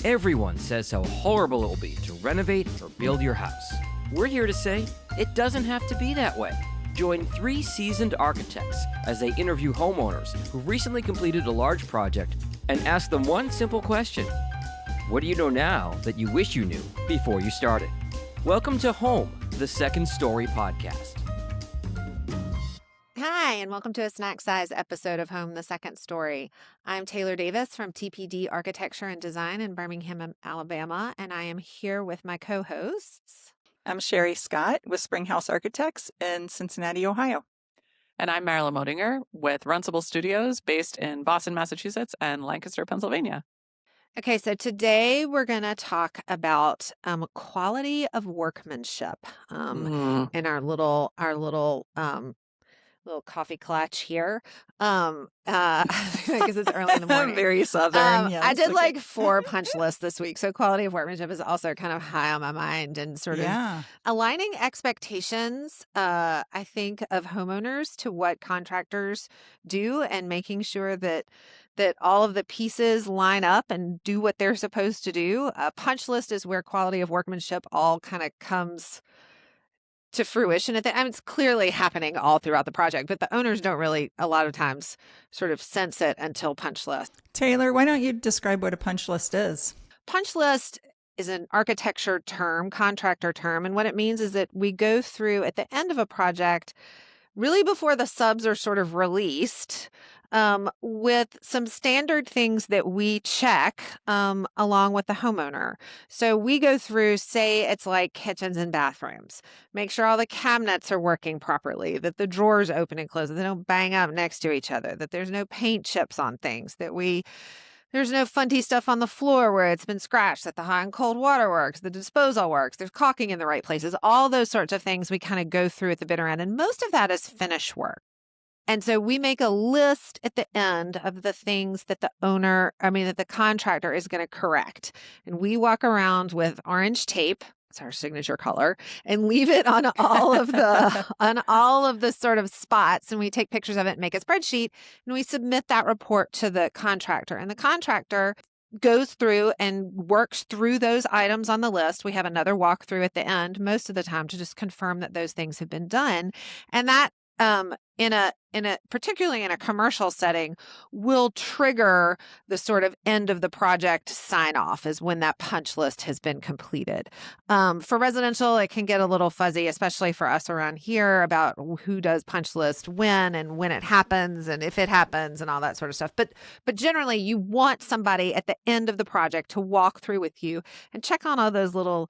Everyone says how horrible it will be to renovate or build your house. We're here to say it doesn't have to be that way. Join 3 seasoned architects as they interview homeowners who recently completed a large project and ask them one simple question. What do you know now that you wish you knew before you started? Welcome to Home, the Second Story podcast. Hi, and welcome to a snack-size episode of Home, the Second Story. I'm Taylor Davis from TPD Architecture and Design in Birmingham, Alabama, and I am here with my co-hosts. I'm Sherry Scott with Springhouse Architects in Cincinnati, Ohio. And I'm Marilyn Modinger with Runcible Studios based in Boston, Massachusetts and Lancaster, Pennsylvania. Okay, so today we're going to talk about quality of workmanship in our little coffee clutch here. Because it's early in the morning. Very Southern. Yes. I did like 4 punch lists this week. So quality of workmanship is also kind of high on my mind and sort of aligning expectations, I think, of homeowners to what contractors do and making sure that all of the pieces line up and do what they're supposed to do. A punch list is where quality of workmanship all kind of comes to fruition. It's clearly happening all throughout the project, but the owners don't really, a lot of times, sort of sense it until punch list. Taylor, why don't you describe what a punch list is? Punch list is an architecture term, contractor term, and what it means is that we go through at the end of a project, really before the subs are sort of released, with some standard things that we check along with the homeowner. So we go through, say it's like kitchens and bathrooms, make sure all the cabinets are working properly, that the drawers open and close, that they don't bang up next to each other, that there's no paint chips on things, that there's no funky stuff on the floor where it's been scratched, that the hot and cold water works, the disposal works, there's caulking in the right places, all those sorts of things we kind of go through at the bitter end. And most of that is finish work. And so we make a list at the end of the things that that the contractor is going to correct. And we walk around with orange tape, it's our signature color, and leave it on all of the sort of spots. And we take pictures of it and make a spreadsheet, and we submit that report to the contractor. And the contractor goes through and works through those items on the list. We have another walkthrough at the end, most of the time, to just confirm that those things have been done. And that particularly in a commercial setting, will trigger the sort of end of the project sign off is when that punch list has been completed. For residential, it can get a little fuzzy, especially for us around here, about who does punch list when and when it happens and if it happens and all that sort of stuff. But generally, you want somebody at the end of the project to walk through with you and check on all those little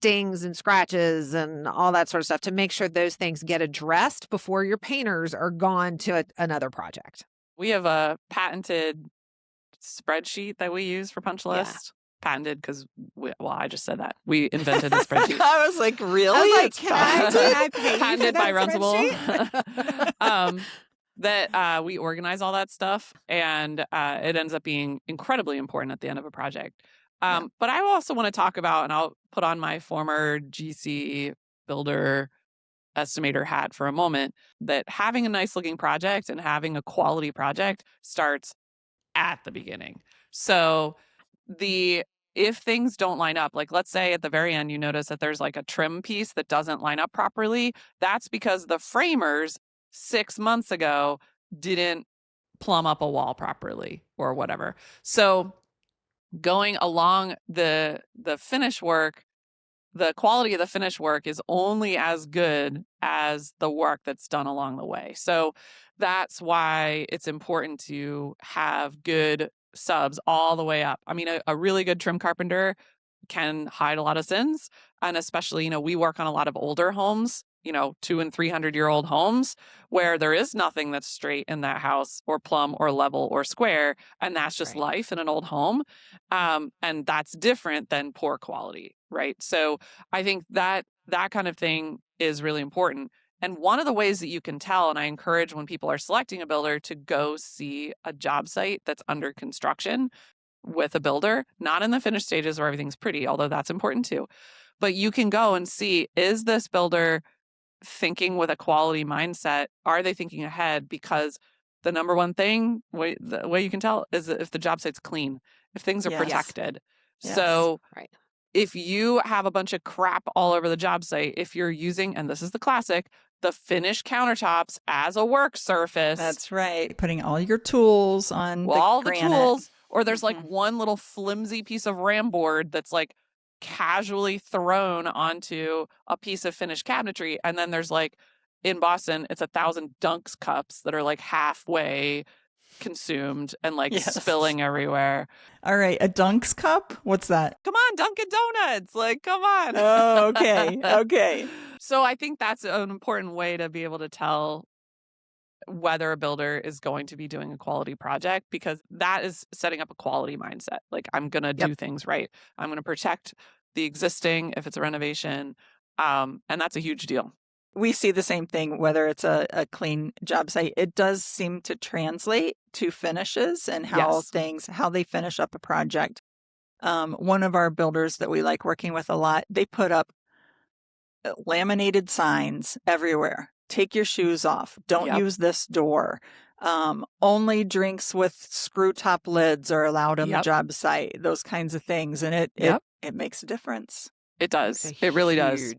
dings and scratches and all that sort of stuff to make sure those things get addressed before your painters are gone to another project. We have a patented spreadsheet that we use for punch list. Patented because, I just said that. We invented the spreadsheet. I was like, really? I was like, can I pay you patented for by that Runcible. That we organize all that stuff, and it ends up being incredibly important at the end of a project. But I also want to talk about, and I'll put on my former GC builder estimator hat for a moment, that having a nice looking project and having a quality project starts at the beginning. So if things don't line up, like let's say at the very end, you notice that there's like a trim piece that doesn't line up properly. That's because the framers 6 months ago didn't plumb up a wall properly or whatever. So going along the finish work, the quality of the finish work is only as good as the work that's done along the way. So that's why it's important to have good subs all the way up. I mean, a really good trim carpenter can hide a lot of sins. And especially, we work on a lot of older homes, 200 and 300-year-old homes where there is nothing that's straight in that house or plumb or level or square. And that's just life in an old home. And that's different than poor quality, right? So I think that kind of thing is really important. And one of the ways that you can tell, and I encourage when people are selecting a builder to go see a job site that's under construction with a builder, not in the finished stages where everything's pretty, although that's important too. But you can go and see, is this builder thinking with a quality mindset? Are they thinking ahead? Because the number one thing, the way you can tell is if the job site's clean, if things are protected. Yes. So Right. if you have a bunch of crap all over the job site, if you're using, and this is the classic, the finished countertops as a work surface, That's right. Putting all your tools on the all granite. the tools, or there's like Mhm. one little flimsy piece of ram board that's like casually thrown onto a piece of finished cabinetry, and then there's like in Boston, it's 1,000 Dunks cups that are like halfway consumed and like Yes. spilling everywhere. All right. A Dunks cup? What's that? Come on, Dunkin' Donuts. Like, come on. Oh, okay. Okay. So I think that's an important way to be able to tell whether a builder is going to be doing a quality project, because that is setting up a quality mindset. Like, I'm going to do things right. I'm going to protect the existing if it's a renovation. And that's a huge deal. We see the same thing, whether it's a clean job site. It does seem to translate to finishes and how they finish up a project. One of our builders that we like working with a lot, they put up laminated signs everywhere. Take your shoes off. Don't use this door. Only drinks with screw top lids are allowed on the job site. Those kinds of things. And it makes a difference. It does. It really does.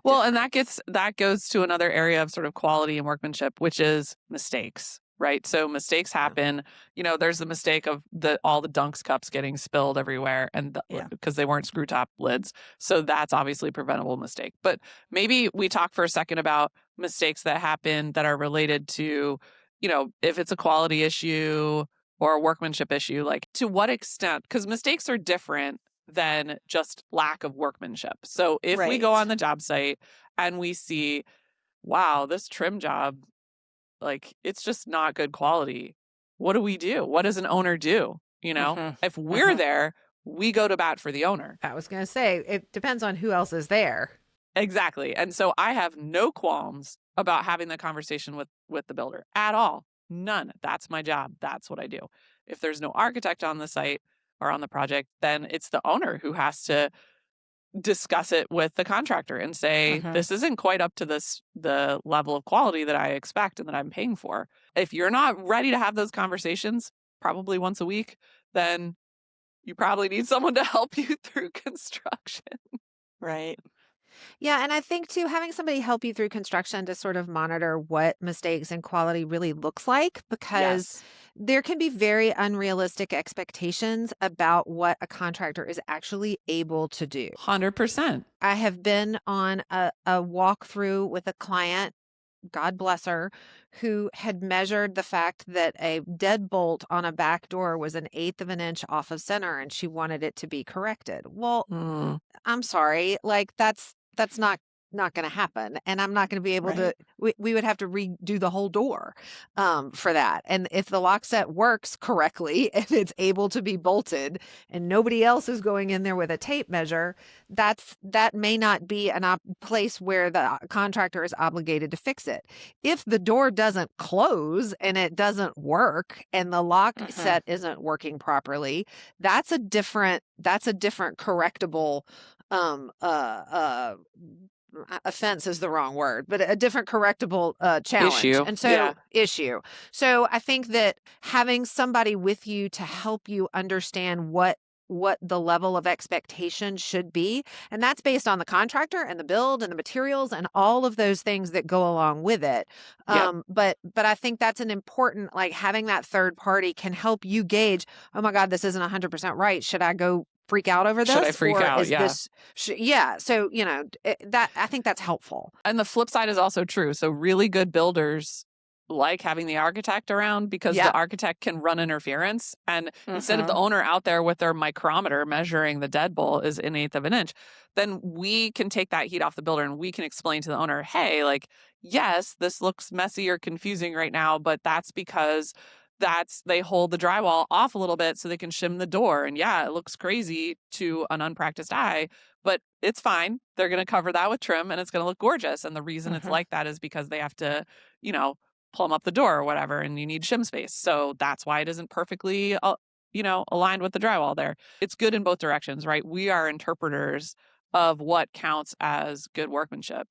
Well, and that goes to another area of sort of quality and workmanship, which is mistakes, right? So mistakes happen. You know, there's the mistake of all the Dunks cups getting spilled everywhere, and because they weren't screw top lids. So that's obviously a preventable mistake. But maybe we talk for a second about mistakes that happen that are related to, you know, if it's a quality issue or a workmanship issue, like to what extent, because mistakes are different than just lack of workmanship. So if we go on the job site and we see, wow, this trim job, like, it's just not good quality, what do we do? What does an owner do? You know, if we're there, we go to bat for the owner. I was going to say, it depends on who else is there. Exactly. And so I have no qualms about having the conversation with the builder at all. None. That's my job. That's what I do. If there's no architect on the site or on the project, then it's the owner who has to discuss it with the contractor and say, this isn't quite up to the level of quality that I expect and that I'm paying for. If you're not ready to have those conversations, probably once a week, then you probably need someone to help you through construction. Right. Yeah, and I think too, having somebody help you through construction to sort of monitor what mistakes and quality really looks like, because there can be very unrealistic expectations about what a contractor is actually able to do. 100%. I have been on a walkthrough with a client, God bless her, who had measured the fact that a deadbolt on a back door was 1/8 of an inch off of center, and she wanted it to be corrected. Well, I'm sorry, like that's not going to happen, and I'm not going to be able to. We would have to redo the whole door for that. And if the lock set works correctly and it's able to be bolted, and nobody else is going in there with a tape measure, that may not be a place where the contractor is obligated to fix it. If the door doesn't close and it doesn't work, and the lock set isn't working properly, that's a different correctable offense is the wrong word, but a different correctable challenge. And so issue. So I think that having somebody with you to help you understand what the level of expectation should be, and that's based on the contractor and the build and the materials and all of those things that go along with it. But I think that's an important, like, having that third party can help you gauge, oh my God, this isn't 100% right. Should I go freak out over this? Should I freak out? So, you know, that I think that's helpful. And the flip side is also true. So really good builders like having the architect around, because the architect can run interference. And instead of the owner out there with their micrometer measuring the deadbolt is 1/8 of an inch, then we can take that heat off the builder and we can explain to the owner, hey, like, yes, this looks messy or confusing right now, but that's because they hold the drywall off a little bit so they can shim the door. And yeah, it looks crazy to an unpracticed eye, but it's fine. They're going to cover that with trim and it's going to look gorgeous. And the reason it's like that is because they have to, you know, plumb up the door or whatever, and you need shim space. So that's why it isn't perfectly, aligned with the drywall there. It's good in both directions, right? We are interpreters of what counts as good workmanship.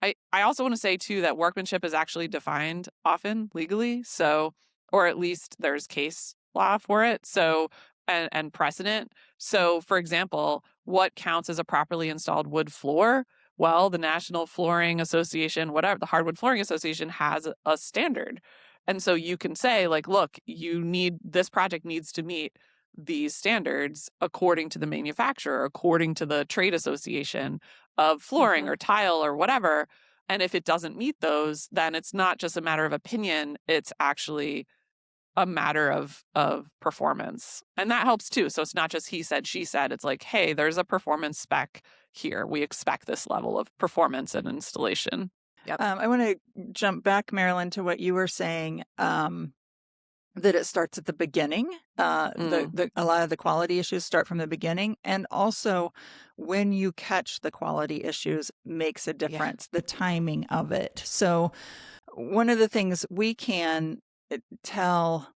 I also want to say too that workmanship is actually defined often legally. So, or at least there's case law for it. So and precedent. So, for example, what counts as a properly installed wood floor? Well, the National Flooring Association, whatever, the Hardwood Flooring Association has a standard. And so you can say, like, look, this project needs to meet these standards according to the manufacturer, according to the trade association of flooring or tile or whatever. And if it doesn't meet those, then it's not just a matter of opinion, it's actually a matter of performance. And that helps too. So it's not just he said, she said. It's like, hey, there's a performance spec here. We expect this level of performance and installation. Yep. I want to jump back, Marilyn, to what you were saying, that it starts at the beginning. A lot of the quality issues start from the beginning. And also, when you catch the quality issues makes a difference, the timing of it. So one of the things we can tell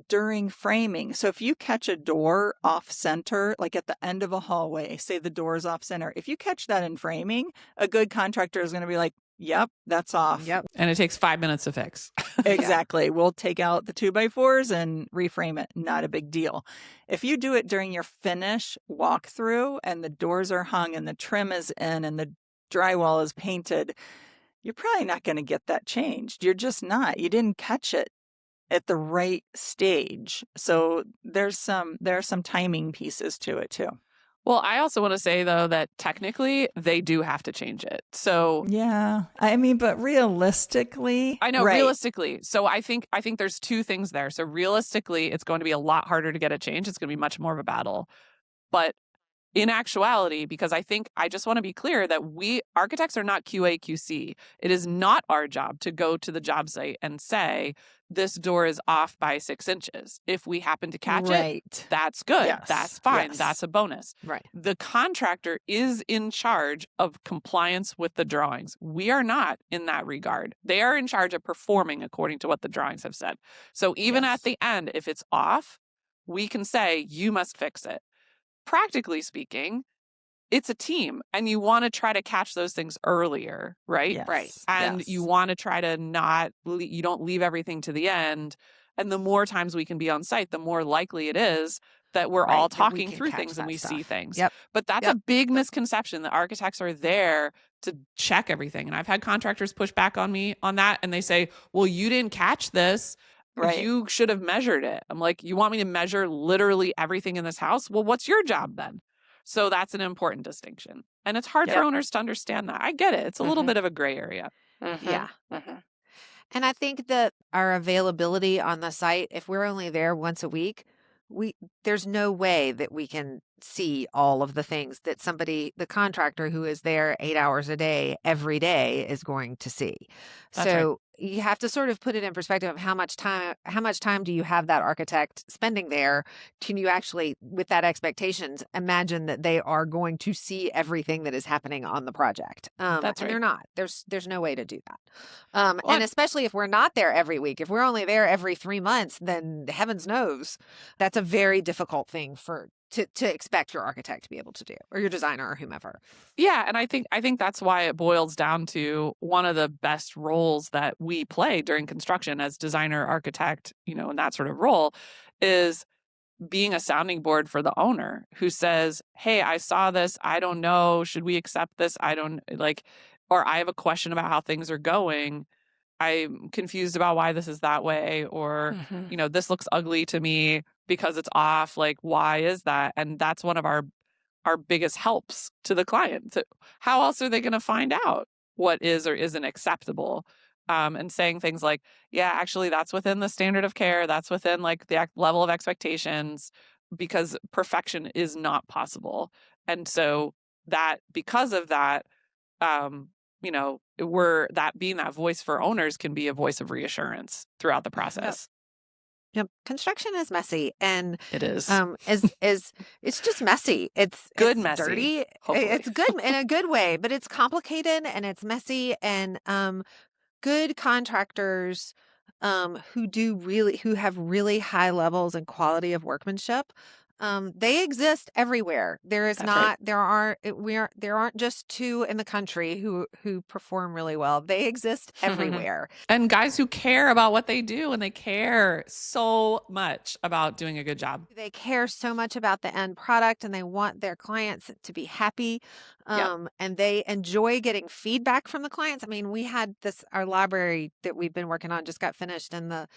during framing. So if you catch a door off center, like at the end of a hallway, say the door's off center, if you catch that in framing, a good contractor is going to be like, yep, that's off. Yep. And it takes 5 minutes to fix. Exactly. We'll take out the 2x4s and reframe it. Not a big deal. If you do it during your finish walkthrough and the doors are hung and the trim is in and the drywall is painted, you're probably not going to get that changed. You're just not. You didn't catch it at the right stage. So there are some timing pieces to it too. Well, I also want to say, though, that technically they do have to change it. So yeah, I mean, but realistically, I know right. realistically. So I think there's two things there. So realistically, it's going to be a lot harder to get a change. It's going to be much more of a battle. But in actuality, because I just want to be clear that we architects are not QA QC. It is not our job to go to the job site and say, this door is off by 6 inches. If we happen to catch it, that's good. Yes. That's fine. Yes. That's a bonus. Right. The contractor is in charge of compliance with the drawings. We are not in that regard. They are in charge of performing according to what the drawings have said. So even at the end, if it's off, we can say, you must fix it. Practically speaking, it's a team and you want to try to catch those things earlier, right? Yes. Right. And you want to try to you don't leave everything to the end. And the more times we can be on site, the more likely it is that we're all talking through things and we see things. Yep. But that's a big misconception. The architects are there to check everything. And I've had contractors push back on me on that. And they say, well, you didn't catch this. Right. You should have measured it. I'm like, you want me to measure literally everything in this house? Well, what's your job then? So that's an important distinction. And it's hard for owners to understand that. I get it. It's a little bit of a gray area. Yeah. And I think that our availability on the site, if we're only there once a week, there's no way that we can see all of the things that the contractor who is there 8 hours a day, every day is going to see. That's so you have to sort of put it in perspective of how much time do you have that architect spending there? Can you actually, with that expectations, imagine that they are going to see everything that is happening on the project? That's right. They're not. There's no way to do that. And especially if we're not there every week, if we're only there every 3 months, then heavens knows that's a very difficult thing to expect your architect to be able to do, or your designer or whomever. Yeah. And I think that's why it boils down to one of the best roles that we play during construction as designer, architect, in that sort of role is being a sounding board for the owner who says, hey, I saw this. I don't know. Should we accept this? I don't or I have a question about how things are going. I'm confused about why this is that way, or, this looks ugly to me because it's off. Like, why is that? And that's one of our biggest helps to the client. So how else are they going to find out what is or isn't acceptable? And saying things like, yeah, actually, that's within the standard of care. That's within like the level of expectations, because perfection is not possible. And so because of that, being that voice for owners can be a voice of reassurance throughout the process. Yep. Construction is messy, and it is. It's just messy. It's messy. Dirty. Hopefully. It's good in a good way, but it's complicated and it's messy. And good contractors who have really high levels and quality of workmanship They exist everywhere. There is That's not, right. there aren't just two in the country who perform really well. They exist everywhere. And guys who care about what they do, and they care so much about doing a good job. They care so much about the end product, and they want their clients to be happy. And they enjoy getting feedback from the clients. I mean, we had our library that we've been working on just got finished, and the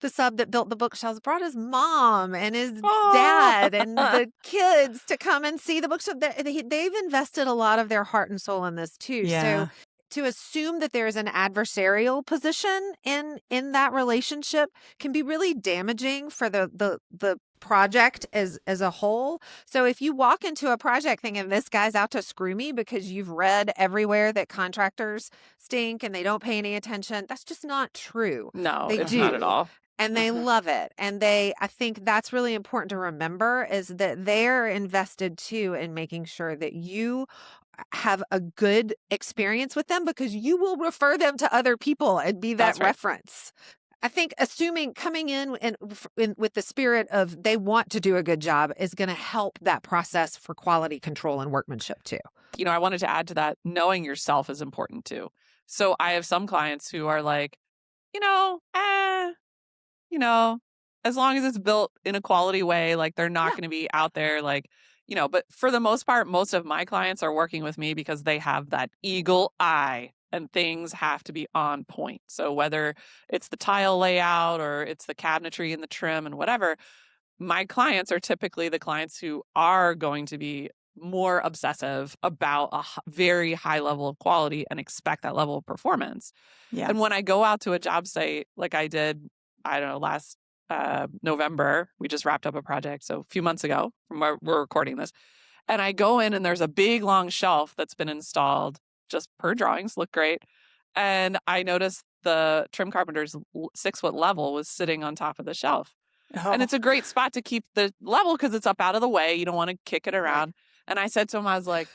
sub that built the bookshelves brought his mom and his dad and the kids to come and see the bookshelf. They've invested a lot of their heart and soul in this too. Yeah. So to assume that there's an adversarial position in that relationship can be really damaging for the project as a whole. So if you walk into a project thinking this guy's out to screw me because you've read everywhere that contractors stink and they don't pay any attention, that's just not true. No, They it's do. not at all. And they love it. And I think that's really important to remember, is that they're invested too in making sure that you have a good experience with them, because you will refer them to other people and be that That's right. reference. I think coming in with the spirit of they want to do a good job is going to help that process for quality control and workmanship too. I wanted to add to that, knowing yourself is important too. So I have some clients who are like, as long as it's built in a quality way, like they're not going to be out there like, but for the most part, most of my clients are working with me because they have that eagle eye and things have to be on point. So whether it's the tile layout or it's the cabinetry and the trim and whatever, my clients are typically the clients who are going to be more obsessive about a very high level of quality and expect that level of performance. Yeah. And when I go out to a job site, like I did, I don't know, last November, we just wrapped up a project. So a few months ago from where we're recording this. And I go in and there's a big long shelf that's been installed just per drawings, look great. And I noticed the trim carpenter's 6-foot level was sitting on top of the shelf. Oh. And it's a great spot to keep the level because it's up out of the way. You don't want to kick it around. And I said to him, I was like,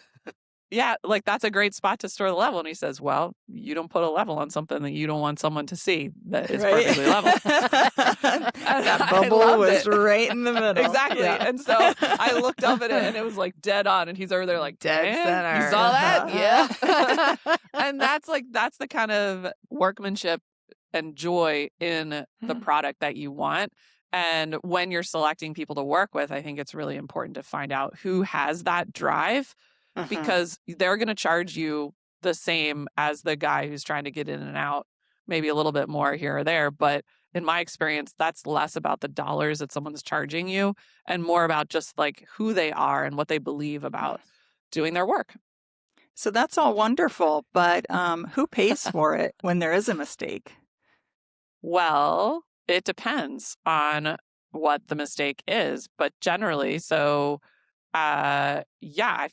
yeah, like that's a great spot to store the level. And he says, well, you don't put a level on something that you don't want someone to see that is perfectly level. That bubble was right in the middle. Exactly. Yeah. And so I looked up at it and it was like dead on. And he's over there like, Dead "Man, center. You saw that? Yeah. And that's the kind of workmanship and joy in the product that you want. And when you're selecting people to work with, I think it's really important to find out who has that drive, because they're going to charge you the same as the guy who's trying to get in and out, maybe a little bit more here or there. But in my experience, that's less about the dollars that someone's charging you and more about just like who they are and what they believe about doing their work. So that's all wonderful, but who pays for it when there is a mistake? Well, it depends on what the mistake is, but generally, I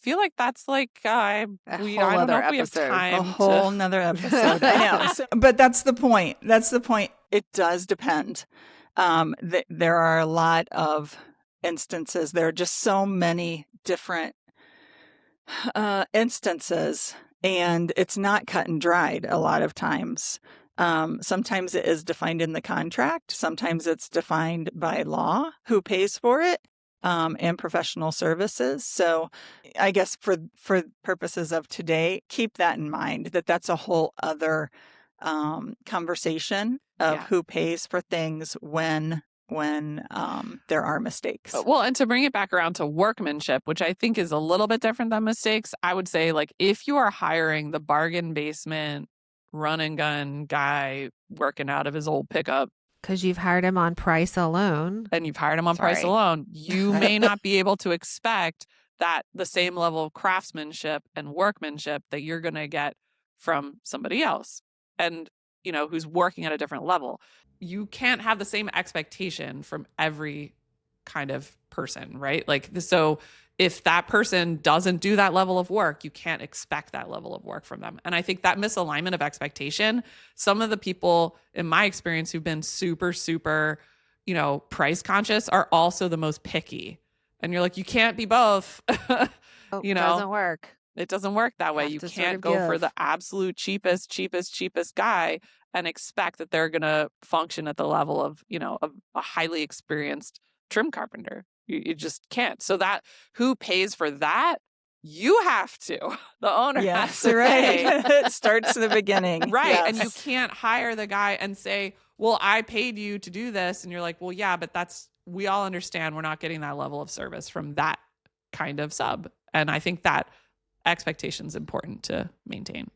feel like that's like I don't know if we have time. A whole nother episode. I know. But that's the point. It does depend. There are a lot of instances. There are just so many different instances, and it's not cut and dried a lot of times. Sometimes it is defined in the contract. Sometimes it's defined by law, who pays for it, and professional services. So I guess for purposes of today, keep that in mind, that's a whole other conversation of who pays for things when there are mistakes. Well, and to bring it back around to workmanship, which I think is a little bit different than mistakes, I would say, like, if you are hiring the bargain basement run and gun guy working out of his old pickup, because you've hired him on price alone. And you've hired him on price alone, you may not be able to expect that the same level of craftsmanship and workmanship that you're going to get from somebody else and, who's working at a different level. You can't have the same expectation from every kind of person, right? Like, so if that person doesn't do that level of work, you can't expect that level of work from them. And I think that misalignment of expectation, some of the people in my experience who've been super, super, price conscious are also the most picky. And you're like, you can't be both. It doesn't work. It doesn't work that way. You can't go for the absolute cheapest guy and expect that they're going to function at the level of, of a highly experienced trim carpenter. You just can't. So that who pays for that? You have to. The owner has to pay. It starts at the beginning. Right. Yes. And you can't hire the guy and say, well, I paid you to do this. And you're like, well, yeah, but we all understand we're not getting that level of service from that kind of sub. And I think that expectation is important to maintain.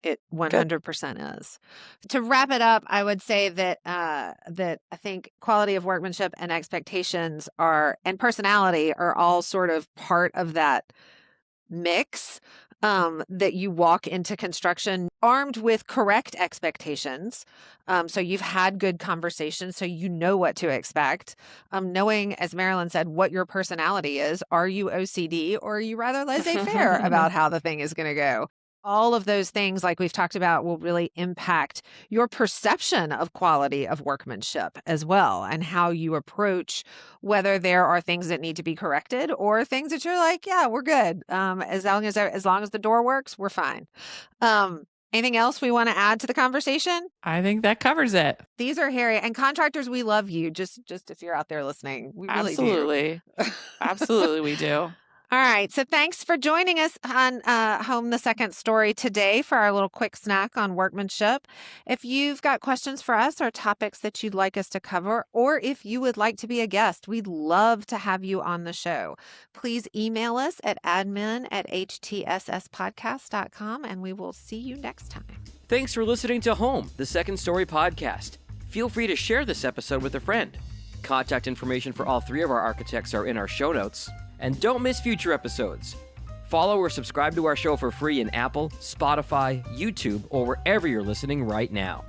It 100% is. To wrap it up, I would say that that I think quality of workmanship and expectations and personality are all sort of part of that mix, that you walk into construction armed with correct expectations. So you've had good conversations, so you know what to expect. Knowing, as Marilyn said, what your personality is. Are you OCD or are you rather laissez-faire about how the thing is going to go? All of those things, like we've talked about, will really impact your perception of quality of workmanship as well, and how you approach whether there are things that need to be corrected or things that you're like, yeah, we're good. As long as the door works, we're fine. Anything else we want to add to the conversation? I think that covers it. These are Harry and contractors. We love you. Just if you're out there listening, we really do. Absolutely, we do. All right. So thanks for joining us on Home the Second Story today for our little quick snack on workmanship. If you've got questions for us or topics that you'd like us to cover, or if you would like to be a guest, we'd love to have you on the show. Please email us at admin@htsspodcast.com, and we will see you next time. Thanks for listening to Home, the Second Story podcast. Feel free to share this episode with a friend. Contact information for all three of our architects are in our show notes. And don't miss future episodes. Follow or subscribe to our show for free in Apple, Spotify, YouTube, or wherever you're listening right now.